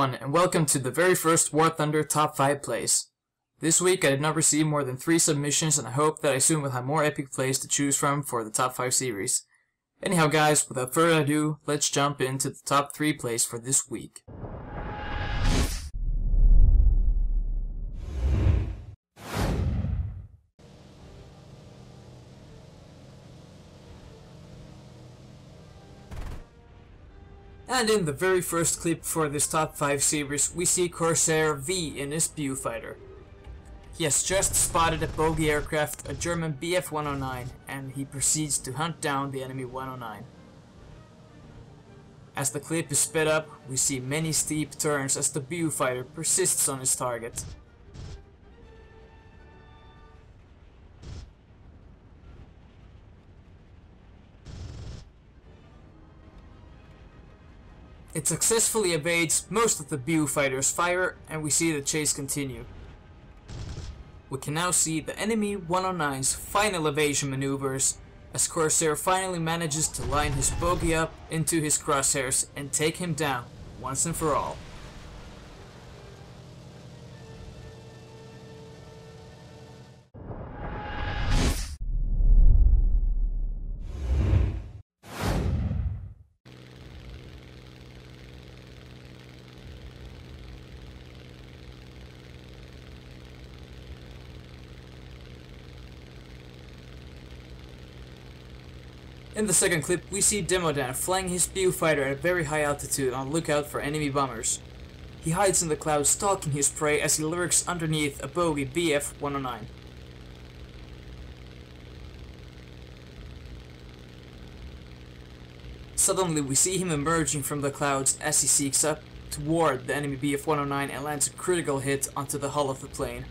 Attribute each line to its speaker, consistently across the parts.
Speaker 1: everyone, and welcome to the very first War Thunder Top 5 plays. This week I did not receive more than 3 submissions, and I hope that I soon will have more epic plays to choose from for the top 5 series. Anyhow guys, without further ado, let's jump into the top 3 plays for this week. And in the very first clip for this top 5 series, we see Corsair V in his Viewfighter. He has just spotted a bogey aircraft, a German Bf-109, and he proceeds to hunt down the enemy 109. As the clip is sped up, we see many steep turns as the Viewfighter persists on his target. It successfully evades most of the Viewfighter's fire, and we see the chase continue. We can now see the enemy 109's final evasion maneuvers, as Corsair finally manages to line his bogey up into his crosshairs and take him down once and for all. In the second clip, we see Demodan flying his Viewfighter at a very high altitude on lookout for enemy bombers. He hides in the clouds, stalking his prey as he lurks underneath a bogey Bf-109. Suddenly we see him emerging from the clouds as he seeks up toward the enemy Bf-109 and lands a critical hit onto the hull of the plane.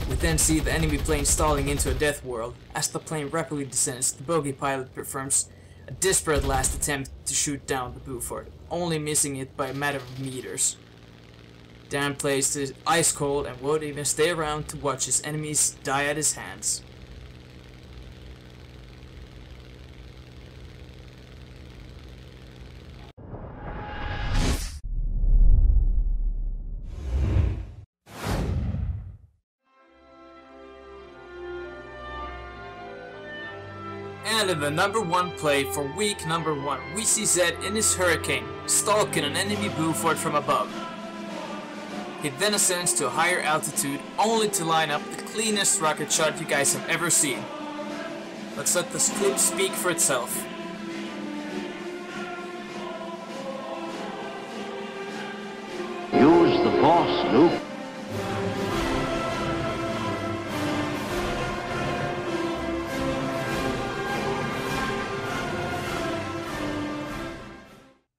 Speaker 1: We then see the enemy plane stalling into a death world. As the plane rapidly descends, the bogey pilot performs a desperate last attempt to shoot down the Buford, only missing it by a matter of meters. Dan plays ice cold and won't even stay around to watch his enemies die at his hands. And in the number 1 play for week number 1, we see Zed in his Hurricane, stalking an enemy Buford from above. He then ascends to a higher altitude, only to line up the cleanest rocket shot you guys have ever seen. Let's let this clip speak for itself.
Speaker 2: Use the Force, Luke.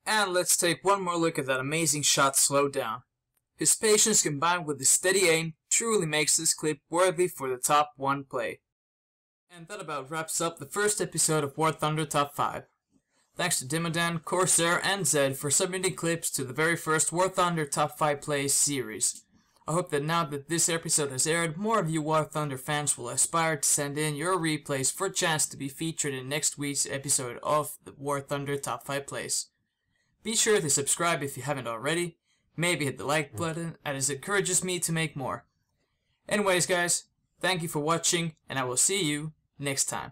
Speaker 1: And let's take one more look at that amazing shot slowed down. His patience combined with his steady aim truly makes this clip worthy for the top 1 play. And that about wraps up the first episode of War Thunder Top 5. Thanks to Demodan, Corsair and Zed for submitting clips to the very first War Thunder Top 5 plays series. I hope that now that this episode has aired, more of you War Thunder fans will aspire to send in your replays for a chance to be featured in next week's episode of the War Thunder Top 5 plays. Be sure to subscribe if you haven't already, maybe hit the like button as it encourages me to make more. Anyways guys, thank you for watching and I will see you next time.